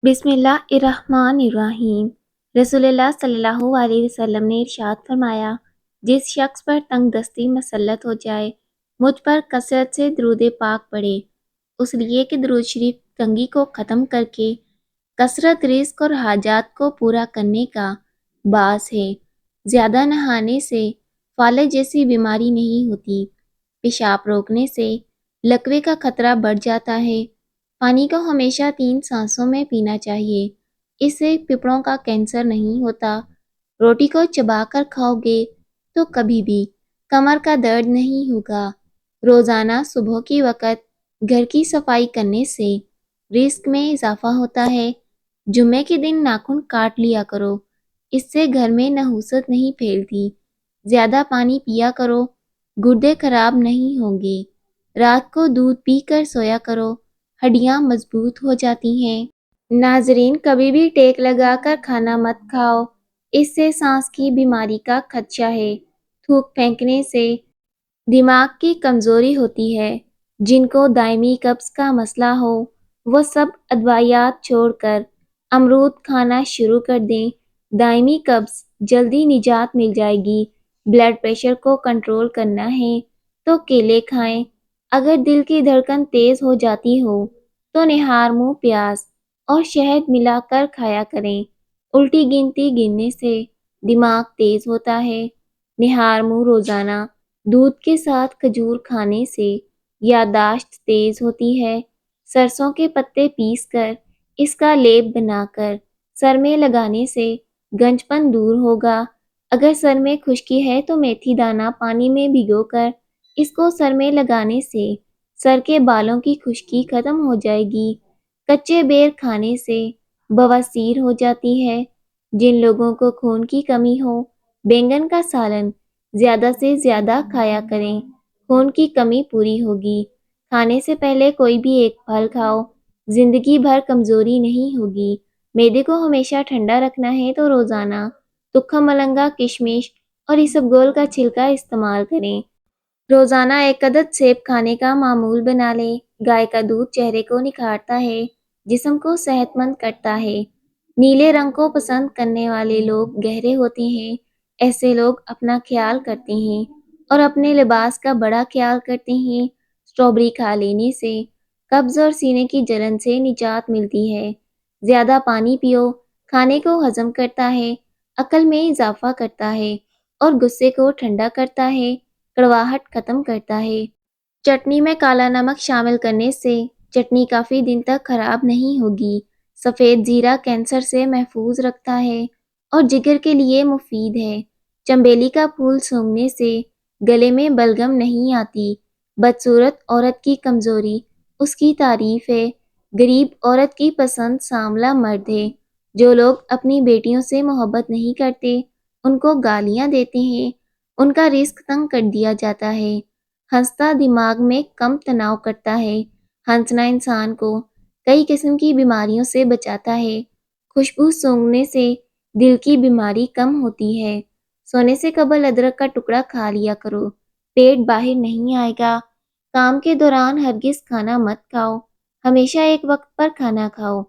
بسم اللہ الرحمن الرحیم۔ رسول اللہ صلی اللہ علیہ وسلم نے ارشاد فرمایا، جس شخص پر تنگ دستی مسلط ہو جائے مجھ پر کثرت سے درود پاک پڑھے، اس لیے کہ درود شریف تنگی کو ختم کر کے کثرت رزق اور حاجات کو پورا کرنے کا باعث ہے۔ زیادہ نہانے سے فالج جیسی بیماری نہیں ہوتی، پیشاب روکنے سے لکوے کا خطرہ بڑھ جاتا ہے۔ پانی کو ہمیشہ 3 سانسوں میں پینا چاہیے، اس سے پھیپھڑوں کا کینسر نہیں ہوتا۔ روٹی کو چبا کر کھاؤ گے تو کبھی بھی کمر کا درد نہیں ہوگا۔ روزانہ صبح کی وقت گھر کی صفائی کرنے سے رزق میں اضافہ ہوتا ہے۔ جمعے کے دن ناخن کاٹ لیا کرو، اس سے گھر میں نحوست نہیں پھیلتی۔ زیادہ پانی پیا کرو، گردے خراب نہیں ہوں گے۔ رات کو دودھ پی کر سویا کرو، ہڈیاں مضبوط ہو جاتی ہیں۔ ناظرین، کبھی بھی ٹیک لگا کر کھانا مت کھاؤ، اس سے سانس کی بیماری کا خدشہ ہے۔ تھوک پھینکنے سے دماغ کی کمزوری ہوتی ہے۔ جن کو دائمی قبض کا مسئلہ ہو وہ سب ادویات چھوڑ کر امرود کھانا شروع کر دیں، دائمی قبض جلدی نجات مل جائے گی۔ بلڈ پریشر کو کنٹرول کرنا ہے تو کیلے کھائیں۔ اگر دل کی دھڑکن تیز ہو جاتی ہو تو نہار منہ پیاز اور شہد ملا کر کھایا کریں۔ الٹی گنتی گننے سے دماغ تیز ہوتا ہے۔ نہار منہ روزانہ دودھ کے ساتھ کھجور کھانے سے یادداشت تیز ہوتی ہے۔ سرسوں کے پتے پیس کر اس کا لیپ بنا کر سر میں لگانے سے گنج پن دور ہوگا۔ اگر سر میں خشکی ہے تو میتھی دانہ پانی میں بھگو کر اس کو سر میں لگانے سے سر کے بالوں کی خشکی ختم ہو جائے گی۔ کچے بیر کھانے سے بواسیر ہو جاتی ہے۔ جن لوگوں کو خون کی کمی ہو بینگن کا سالن زیادہ سے زیادہ کھایا کریں، خون کی کمی پوری ہوگی۔ کھانے سے پہلے کوئی بھی ایک پھل کھاؤ، زندگی بھر کمزوری نہیں ہوگی۔ معدے کو ہمیشہ ٹھنڈا رکھنا ہے تو روزانہ تکھم ملنگا، کشمش اور اسبگول کا چھلکا استعمال کریں۔ روزانہ 1 عدد سیب کھانے کا معمول بنا لیں۔ گائے کا دودھ چہرے کو نکھارتا ہے، جسم کو صحت مند کرتا ہے۔ نیلے رنگ کو پسند کرنے والے لوگ گہرے ہوتے ہیں۔ ایسے لوگ اپنا خیال کرتے ہیں اور اپنے لباس کا بڑا خیال کرتے ہیں۔ اسٹرابیری کھا لینے سے قبض اور سینے کی جلن سے نجات ملتی ہے۔ زیادہ پانی پیو، کھانے کو ہضم کرتا ہے، عقل میں اضافہ کرتا ہے اور غصے کو ٹھنڈا کرتا ہے، کڑواہٹ ختم کرتا ہے۔ چٹنی میں کالا نمک شامل کرنے سے چٹنی کافی دن تک خراب نہیں ہوگی۔ سفید زیرہ کینسر سے محفوظ رکھتا ہے اور جگر کے لیے مفید ہے۔ چنبیلی کا پھول سونگھنے سے گلے میں بلغم نہیں آتی۔ بدصورت عورت کی کمزوری اس کی تعریف ہے۔ غریب عورت کی پسند سانولا مرد ہے۔ جو لوگ اپنی بیٹیوں سے محبت نہیں کرتے ان کو گالیاں دیتے ہیں، ان کا رزق تنگ کر دیا جاتا ہے۔ ہنستا دماغ میں کم تناؤ کرتا ہے۔ ہنسنا انسان کو کئی قسم کی بیماریوں سے بچاتا ہے۔ خوشبو سونگھنے سے دل کی بیماری کم ہوتی ہے۔ سونے سے قبل ادرک کا ٹکڑا کھا لیا کرو، پیٹ باہر نہیں آئے گا۔ کام کے دوران ہرگز کھانا مت کھاؤ، ہمیشہ ایک وقت پر کھانا کھاؤ۔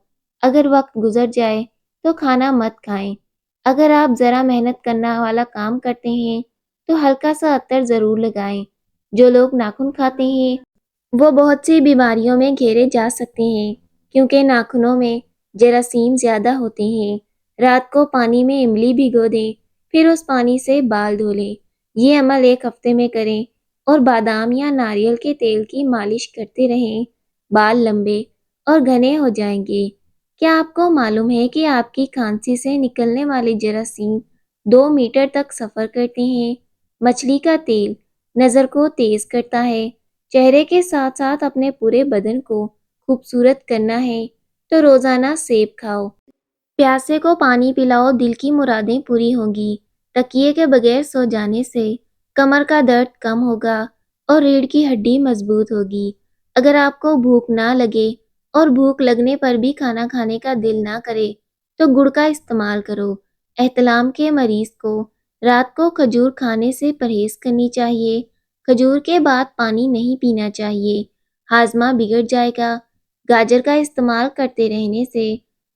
اگر وقت گزر جائے تو کھانا مت کھائیں۔ اگر آپ ذرا محنت کرنا والا کام کرتے ہیں تو ہلکا سا عطر ضرور لگائیں۔ جو لوگ ناخن کھاتے ہیں وہ بہت سی بیماریوں میں گھیرے جا سکتے ہیں کیونکہ ناخنوں میں جراثیم زیادہ ہوتے ہیں۔ رات کو پانی میں املی بھگو دیں، پھر اس پانی سے بال دھو لیں۔ یہ عمل 1 ہفتے میں کریں اور بادام یا ناریل کے تیل کی مالش کرتے رہیں۔ بال لمبے اور گھنے ہو جائیں گے۔ کیا آپ کو معلوم ہے کہ آپ کی کھانسی سے نکلنے والے جراثیم 2 میٹر تک سفر کرتے ہیں؟ مچھلی کا تیل نظر کو تیز کرتا ہے۔ چہرے کے ساتھ ساتھ اپنے پورے بدن کو خوبصورت کرنا ہے تو روزانہ سیب کھاؤ۔ پیاسے کو پانی پلاؤ، دل کی مرادیں پوری ہوں گی۔ تکیے کے بغیر سو جانے سے کمر کا درد کم ہوگا اور ریڑھ کی ہڈی مضبوط ہوگی۔ اگر آپ کو بھوک نہ لگے اور بھوک لگنے پر بھی کھانا کھانے کا دل نہ کرے تو گڑ کا استعمال کرو۔ احتلام کے مریض کو رات کو کھجور کھانے سے پرہیز کرنی چاہیے۔ کھجور کے بعد پانی نہیں پینا چاہیے، ہاضمہ بگڑ جائے گا۔ گاجر کا استعمال کرتے رہنے سے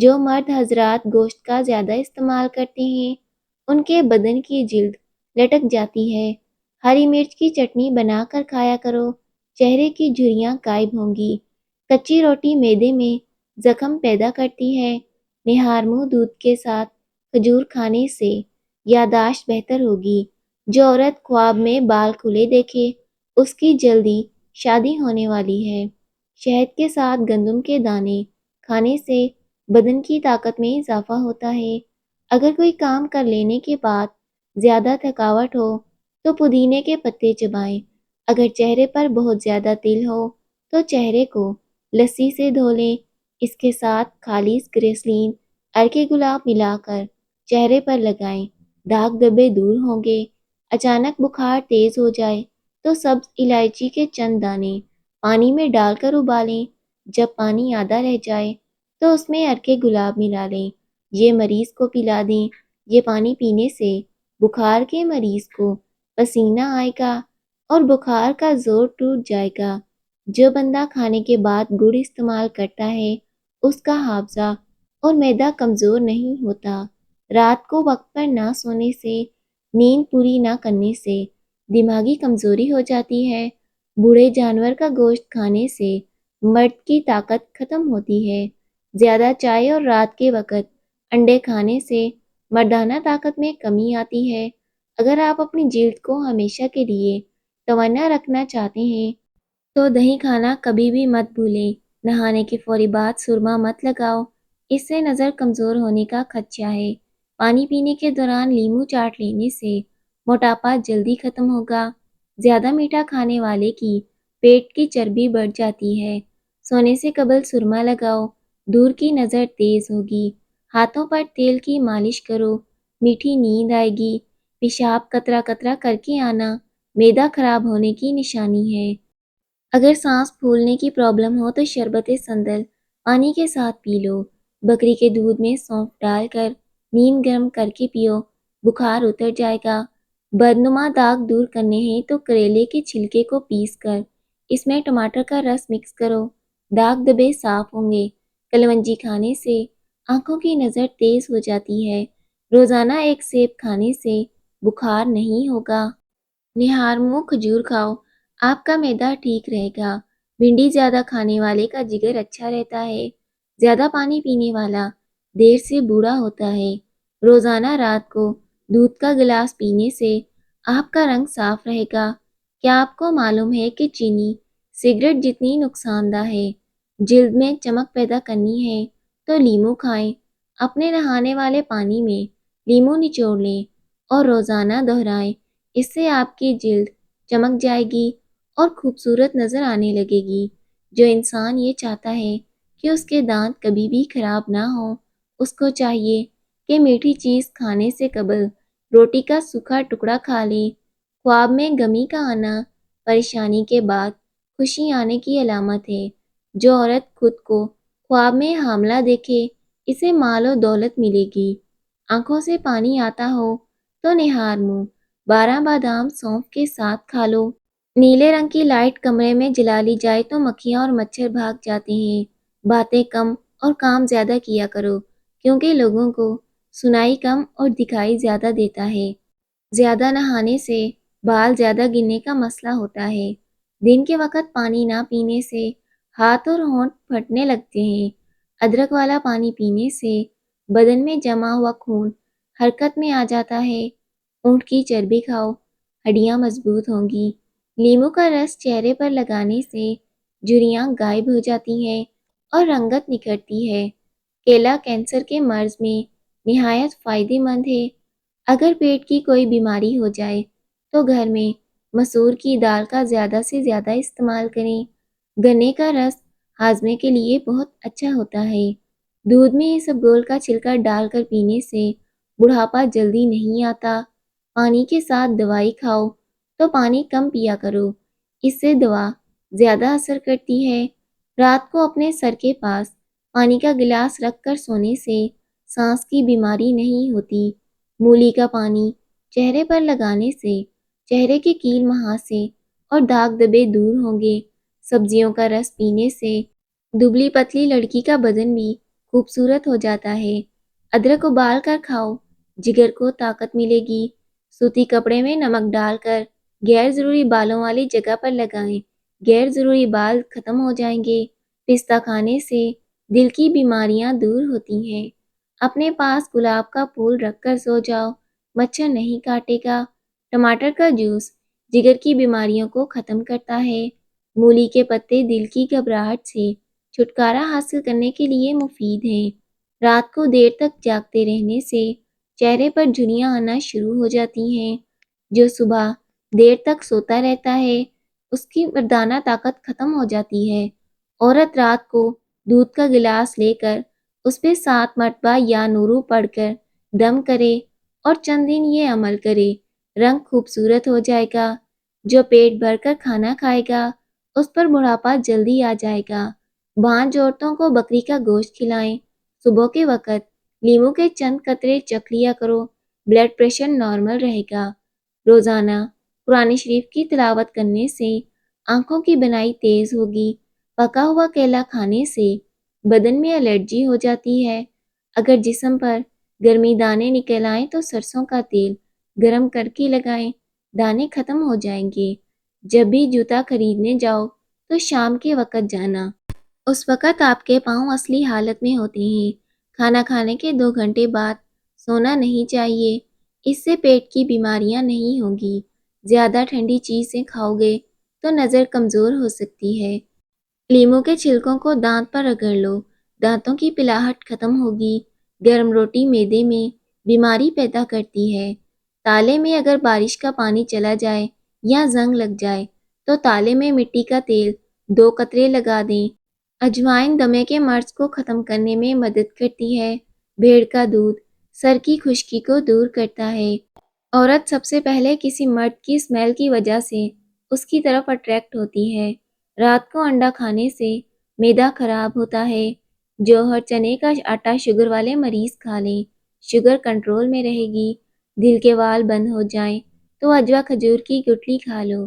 جو مرد حضرات گوشت کا زیادہ استعمال کرتے ہیں ان کے بدن کی جلد لٹک جاتی ہے۔ ہری مرچ کی چٹنی بنا کر کھایا کرو، چہرے کی جھریاں غائب ہوں گی۔ کچی روٹی معدے میں زخم پیدا کرتی ہے۔ نہار منہ دودھ کے ساتھ کھجور کھانے سے یادداشت بہتر ہوگی۔ جو عورت خواب میں بال کھلے دیکھے اس کی جلدی شادی ہونے والی ہے۔ شہد کے ساتھ گندم کے دانے کھانے سے بدن کی طاقت میں اضافہ ہوتا ہے۔ اگر کوئی کام کر لینے کے بعد زیادہ تھکاوٹ ہو تو پودینے کے پتے چبائیں۔ اگر چہرے پر بہت زیادہ تل ہو تو چہرے کو لسی سے دھو لیں۔ اس کے ساتھ خالص گریسلین ارکے گلاب ملا کر چہرے پر لگائیں، داغ دھبے دور ہوں گے۔ اچانک بخار تیز ہو جائے تو سبز الائچی کے چند دانے پانی میں ڈال کر ابالیں۔ جب پانی آدھا رہ جائے تو اس میں ارکے گلاب ملا لیں، یہ مریض کو پلا دیں۔ یہ پانی پینے سے بخار کے مریض کو پسینہ آئے گا اور بخار کا زور ٹوٹ جائے گا۔ جو بندہ کھانے کے بعد گڑ استعمال کرتا ہے اس کا حافظہ اور معدہ کمزور نہیں ہوتا۔ رات کو وقت پر نہ سونے سے، نیند پوری نہ کرنے سے دماغی کمزوری ہو جاتی ہے۔ بوڑھے جانور کا گوشت کھانے سے مرد کی طاقت ختم ہوتی ہے۔ زیادہ چائے اور رات کے وقت انڈے کھانے سے مردانہ طاقت میں کمی آتی ہے۔ اگر آپ اپنی جلد کو ہمیشہ کے لیے توانا رکھنا چاہتے ہیں تو دہی کھانا کبھی بھی مت بھولیں۔ نہانے کے فوری بعد سرما مت لگاؤ، اس سے نظر کمزور ہونے کا خدشہ ہے۔ پانی پینے کے دوران لیموں چاٹ لینے سے موٹاپا جلدی ختم ہوگا۔ زیادہ میٹھا کھانے والے کی پیٹ کی چربی بڑھ جاتی ہے۔ سونے سے قبل سرما لگاؤ، دور کی نظر تیز ہوگی۔ ہاتھوں پر تیل کی مالش کرو، میٹھی نیند آئے گی۔ پیشاب قطرہ قطرہ کر کے آنا معدہ خراب ہونے کی نشانی ہے۔ اگر سانس پھولنے کی پرابلم ہو تو شربت سندل پانی کے ساتھ پی لو۔ بکری کے دودھ میں سونف ڈال کر نیم گرم کر کے پیو، بخار اتر جائے گا۔ بدنما داغ دور کرنے ہیں تو کریلے کے چھلکے کو پیس کر اس میں ٹماٹر کا رس مکس کرو، داغ دھبے صاف ہوں گے۔ کلونجی کھانے سے آنکھوں کی نظر تیز ہو جاتی ہے۔ روزانہ ایک سیب کھانے سے بخار نہیں ہوگا۔ نہار منہ کھجور کھاؤ، آپ کا معدہ ٹھیک رہے گا۔ بھنڈی زیادہ کھانے والے کا جگر اچھا رہتا ہے۔ زیادہ پانی پینے والا دیر سے بوڑھا ہوتا ہے۔ روزانہ رات کو دودھ کا گلاس پینے سے آپ کا رنگ صاف رہے گا۔ کیا آپ کو معلوم ہے کہ چینی سگریٹ جتنی نقصان دہ ہے؟ جلد میں چمک پیدا کرنی ہے تو لیموں کھائیں۔ اپنے نہانے والے پانی میں لیموں نچوڑ لیں اور روزانہ دہرائیں، اس سے آپ کی جلد چمک جائے گی اور خوبصورت نظر آنے لگے گی۔ جو انسان یہ چاہتا ہے کہ اس کے دانت کبھی بھی خراب نہ ہوں، اس کو چاہیے کہ میٹھی چیز کھانے سے قبل روٹی کا سوکھا ٹکڑا کھا لے۔ خواب میں غمی کا آنا پریشانی کے بعد خوشی آنے کی علامت ہے۔ جو عورت خود کو خواب میں حاملہ دیکھے اسے مال و دولت ملے گی۔ آنکھوں سے پانی آتا ہو تو نہار منہ 12 بادام سونف کے ساتھ کھا لو۔ نیلے رنگ کی لائٹ کمرے میں جلا لی جائے تو مکھیاں اور مچھر بھاگ جاتے ہیں۔ باتیں کم اور کام زیادہ کیا کرو کیونکہ لوگوں کو سنائی کم اور دکھائی زیادہ دیتا ہے۔ زیادہ نہانے سے بال زیادہ گرنے کا مسئلہ ہوتا ہے۔ دن کے وقت پانی نہ پینے سے ہاتھ اور ہونٹ پھٹنے لگتے ہیں۔ ادرک والا پانی پینے سے بدن میں جمع ہوا خون حرکت میں آ جاتا ہے۔ اونٹ کی چربی کھاؤ، ہڈیاں مضبوط ہوں گی۔ لیموں کا رس چہرے پر لگانے سے جھریاں غائب ہو جاتی ہیں اور رنگت نکھرتی ہے۔ کیلا کینسر کے مرض میں نہایت فائدہ مند ہے۔ اگر پیٹ کی کوئی بیماری ہو جائے تو گھر میں مسور کی دال کا زیادہ سے زیادہ استعمال کریں۔ گنے کا رس ہاضمے کے لیے بہت اچھا ہوتا ہے۔ دودھ میں اسبگول کا چھلکا ڈال کر پینے سے بڑھاپا جلدی نہیں آتا۔ پانی کے ساتھ دوائی کھاؤ تو پانی کم پیا کرو، اس سے دوا زیادہ اثر کرتی ہے۔ رات کو اپنے سر کے پاس پانی کا گلاس رکھ کر سونے سے سانس کی بیماری نہیں ہوتی۔ مولی کا پانی چہرے پر لگانے سے چہرے کے کیل مہاسے اور داغ دھبے دور ہوں گے۔ سبزیوں کا رس پینے سے دبلی پتلی لڑکی کا بدن بھی خوبصورت ہو جاتا ہے۔ ادرک ابال کر کھاؤ، جگر کو طاقت ملے گی۔ سوتی کپڑے میں نمک ڈال کر غیر ضروری بالوں والی جگہ پر لگائیں، غیر ضروری بال ختم ہو جائیں گے۔ پستہ کھانے سے دل کی بیماریاں دور ہوتی ہیں۔ اپنے پاس گلاب کا پھول رکھ کر سو جاؤ، مچھر نہیں کاٹے گا۔ ٹماٹر کا جوس جگر کی بیماریوں کو ختم کرتا ہے۔ مولی کے پتے دل کی گھبراہٹ سے چھٹکارا حاصل کرنے کے لیے مفید ہیں۔ رات کو دیر تک جاگتے رہنے سے چہرے پر جھریاں آنا شروع ہو جاتی ہیں۔ جو صبح دیر تک سوتا رہتا ہے اس کی مردانہ طاقت ختم ہو جاتی ہے۔ عورت رات کو دودھ کا گلاس لے کر اس پہ 7 مرتبہ یا نورو پڑھ کر دم کرے اور چند دن یہ عمل کرے، رنگ خوبصورت ہو جائے گا۔ جو پیٹ بھر کر کھانا کھائے گا اس پر بڑھاپا جلدی آ جائے گا۔ بانجھ عورتوں کو بکری کا گوشت کھلائیں۔ صبح کے وقت لیموں کے چند قطرے چکھ لیا کرو، بلڈ پریشر نارمل رہے گا۔ روزانہ قرآن شریف کی تلاوت کرنے سے آنکھوں کی بینائی تیز ہوگی۔ پکا ہوا کیلا کھانے سے بدن میں الرجی ہو جاتی ہے۔ اگر جسم پر گرمی دانے نکل آئیں تو سرسوں کا تیل گرم کر کے لگائیں، دانے ختم ہو جائیں گے۔ جب بھی جوتا خریدنے جاؤ تو شام کے وقت جانا، اس وقت آپ کے پاؤں اصلی حالت میں ہوتے ہیں۔ کھانا کھانے کے 2 گھنٹے بعد سونا نہیں چاہیے، اس سے پیٹ کی بیماریاں نہیں ہوں گی۔ زیادہ ٹھنڈی چیزیں کھاؤ گے تو نظر کمزور ہو سکتی ہے۔ لیموں کے چھلکوں کو دانت پر رگڑ لو، دانتوں کی پلاہٹ ختم ہوگی۔ گرم روٹی معدے میں بیماری پیدا کرتی ہے۔ تالے میں اگر بارش کا پانی چلا جائے یا زنگ لگ جائے تو تالے میں مٹی کا تیل 2 قطرے لگا دیں۔ اجوائن دمے کے مرض کو ختم کرنے میں مدد کرتی ہے۔ بھیڑ کا دودھ سر کی خشکی کو دور کرتا ہے۔ عورت سب سے پہلے کسی مرد کی اسمیل کی وجہ سے اس کی طرف اٹریکٹ ہوتی ہے۔ رات کو انڈا کھانے سے معدہ خراب ہوتا ہے۔ جوہر چنے کا آٹا شوگر والے مریض کھا لیں، شوگر کنٹرول میں رہے گی۔ دل کے وال بند ہو جائیں تو اجوا کھجور کی گٹلی کھا لو۔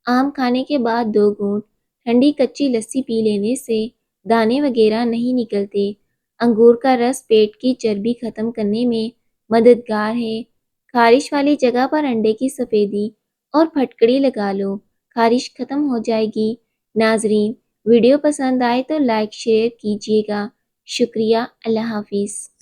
آم کھانے کے بعد 2 گھونٹ ٹھنڈی کچی لسی پی لینے سے دانے وغیرہ نہیں نکلتے۔ انگور کا رس پیٹ کی چربی ختم کرنے میں مددگار ہے۔ خارش والی جگہ پر انڈے کی سفیدی اور پھٹکڑی لگا لو، خارش ختم ہو جائے گی۔ ناظرین، ویڈیو پسند آئے تو لائک شیئر کیجیے گا۔ شکریہ، اللہ حافظ۔